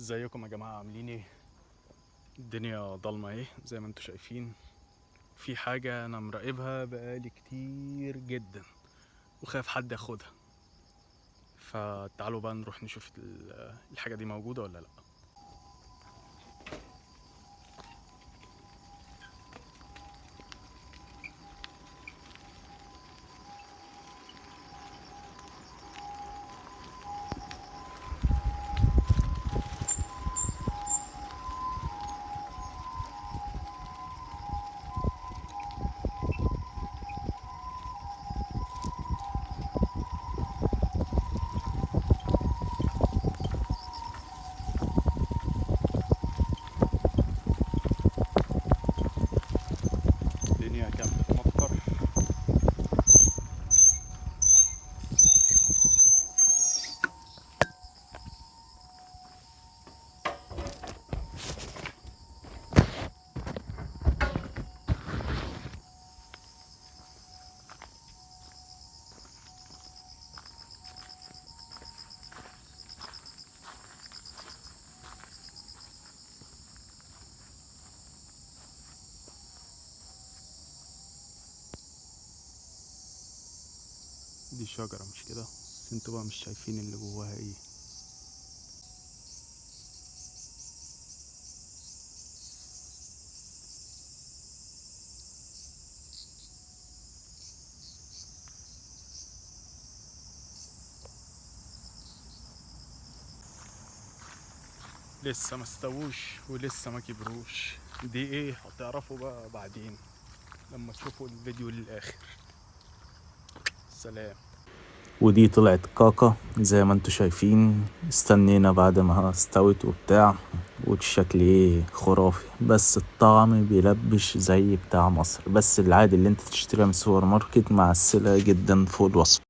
ازيكم يا جماعة، عاملين ايه؟ الدنيا ضلمة اهي زي ما انتوا شايفين. في حاجة انا مراقبها بقالي كتير جدا وخايف حد ياخدها، فتعالوا بقى نروح نشوف الحاجة دي موجودة ولا لا. الدنيا كانت بتمطر. دي شجرة مش كده؟ بس انتوا بقى مش شايفين اللي جواها ايه. لسه ما استووش ولسه ما كبروش. دي ايه هتعرفوا بقى بعدين لما تشوفوا الفيديو للآخر. سلام. ودي طلعت كاكا زي ما انتوا شايفين. استنينا بعد ما استوت وبتاع، والشكل ايه خرافي، بس الطعم بيلبش زي بتاع مصر، بس العادي اللي انت تشتريها من السوبر ماركت معسلة جدا فوق الوصف.